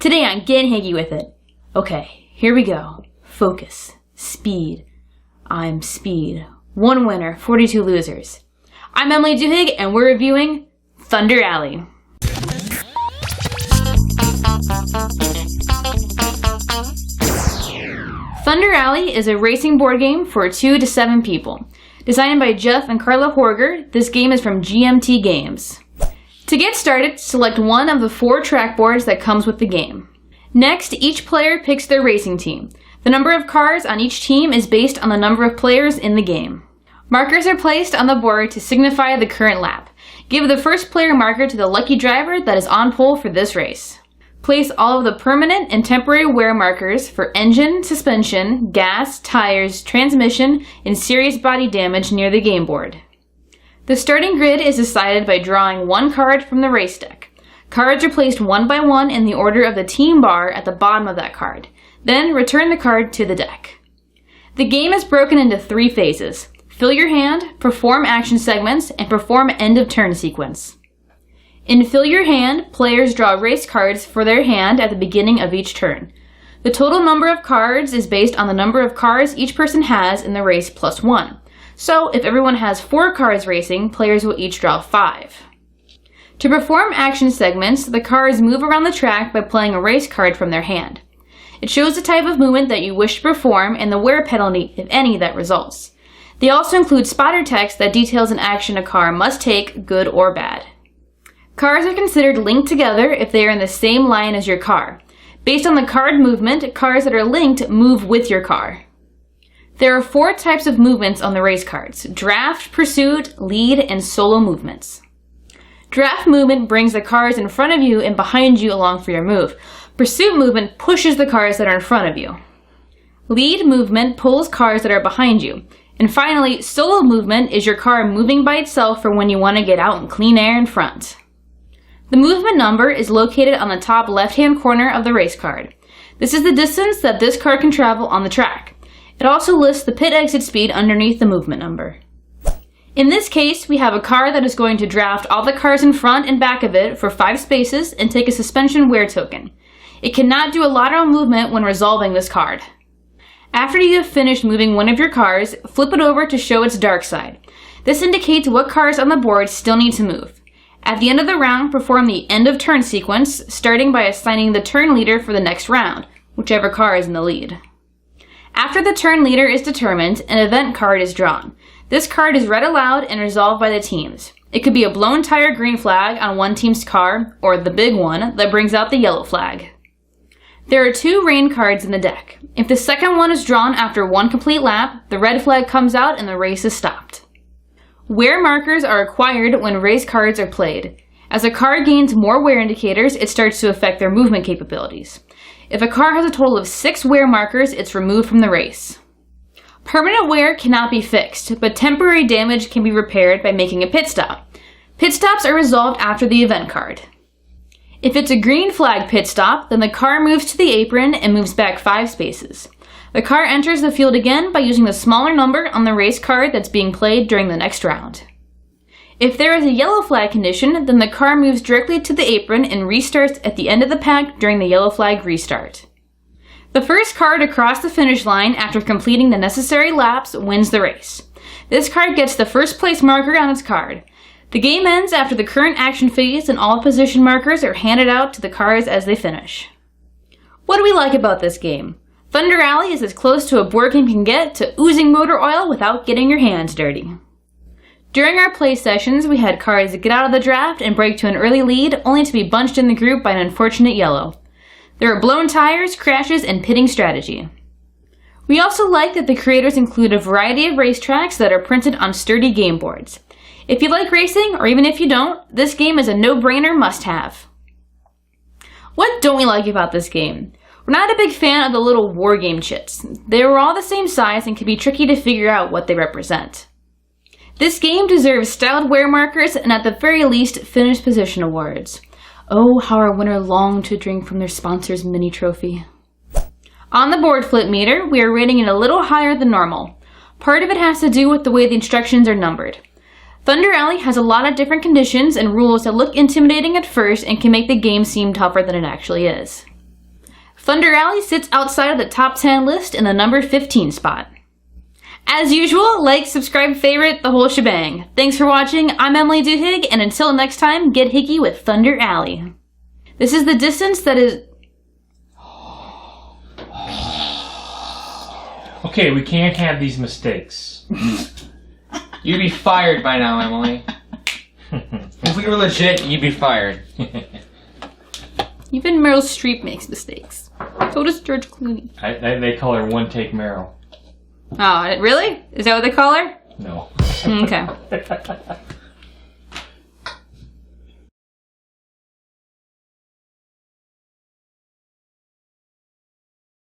Today on Gettin Higgy with it. Okay, here we go. Focus. Speed. I'm Speed. 1 winner, 42 losers. I'm Emily Duhigg, and we're reviewing Thunder Alley. Thunder Alley is a racing board game for 2 to 7 people. Designed by Jeff and Carla Horger, this game is from GMT Games. To get started, select one of the 4 track boards that comes with the game. Next, each player picks their racing team. The number of cars on each team is based on the number of players in the game. Markers are placed on the board to signify the current lap. Give the first player marker to the lucky driver that is on pole for this race. Place all of the permanent and temporary wear markers for engine, suspension, gas, tires, transmission, and serious body damage near the game board. The starting grid is decided by drawing 1 card from the race deck. Cards are placed one by one in the order of the team bar at the bottom of that card. Then return the card to the deck. The game is broken into 3 phases: fill your hand, perform action segments, and perform end of turn sequence. In fill your hand, players draw race cards for their hand at the beginning of each turn. The total number of cards is based on the number of cars each person has in the race plus 1. So, if everyone has 4 cars racing, players will each draw 5. To perform action segments, the cars move around the track by playing a race card from their hand. It shows the type of movement that you wish to perform and the wear penalty, if any, that results. They also include spotter text that details an action a car must take, good or bad. Cars are considered linked together if they are in the same line as your car. Based on the card movement, cars that are linked move with your car. There are 4 types of movements on the race cards: draft, pursuit, lead, and solo movements. Draft movement brings the cars in front of you and behind you along for your move. Pursuit movement pushes the cars that are in front of you. Lead movement pulls cars that are behind you. And finally, solo movement is your car moving by itself for when you want to get out in clean air in front. The movement number is located on the top left-hand corner of the race card. This is the distance that this car can travel on the track. It also lists the pit exit speed underneath the movement number. In this case, we have a car that is going to draft all the cars in front and back of it for 5 spaces and take a suspension wear token. It cannot do a lateral movement when resolving this card. After you have finished moving one of your cars, flip it over to show its dark side. This indicates what cars on the board still need to move. At the end of the round, perform the end of turn sequence, starting by assigning the turn leader for the next round, whichever car is in the lead. After the turn leader is determined, an event card is drawn. This card is read aloud and resolved by the teams. It could be a blown tire green flag on one team's car, or the big one that brings out the yellow flag. There are 2 rain cards in the deck. If the second one is drawn after 1 complete lap, the red flag comes out and the race is stopped. Wear markers are acquired when race cards are played. As a car gains more wear indicators, it starts to affect their movement capabilities. If a car has a total of 6 wear markers, it's removed from the race. Permanent wear cannot be fixed, but temporary damage can be repaired by making a pit stop. Pit stops are resolved after the event card. If it's a green flag pit stop, then the car moves to the apron and moves back 5 spaces. The car enters the field again by using the smaller number on the race card that's being played during the next round. If there is a yellow flag condition, then the car moves directly to the apron and restarts at the end of the pack during the yellow flag restart. The first card across the finish line after completing the necessary laps wins the race. This card gets the first place marker on its card. The game ends after the current action phase and all position markers are handed out to the cars as they finish. What do we like about this game? Thunder Alley is as close to a board game can get to oozing motor oil without getting your hands dirty. During our play sessions, we had cars get out of the draft and break to an early lead, only to be bunched in the group by an unfortunate yellow. There are blown tires, crashes, and pitting strategy. We also like that the creators include a variety of racetracks that are printed on sturdy game boards. If you like racing, or even if you don't, this game is a no-brainer must-have. What don't we like about this game? We're not a big fan of the little war game chits. They were all the same size and can be tricky to figure out what they represent. This game deserves styled wear markers and at the very least, finished position awards. Oh, how our winner longed to drink from their sponsor's mini trophy. On the board flip meter, we are rating it a little higher than normal. Part of it has to do with the way the instructions are numbered. Thunder Alley has a lot of different conditions and rules that look intimidating at first and can make the game seem tougher than it actually is. Thunder Alley sits outside of the top 10 list in the number 15 spot. As usual, like, subscribe, favorite, the whole shebang. Thanks for watching, I'm Emily Duhigg, and until next time, get higgy with Thunder Alley. This is the distance that is... Okay, we can't have these mistakes. You'd be fired by now, Emily. If we were legit, you'd be fired. Even Meryl Streep makes mistakes. So does George Clooney. They call her One Take Meryl. Oh, really? Is that what they call her? No. Okay.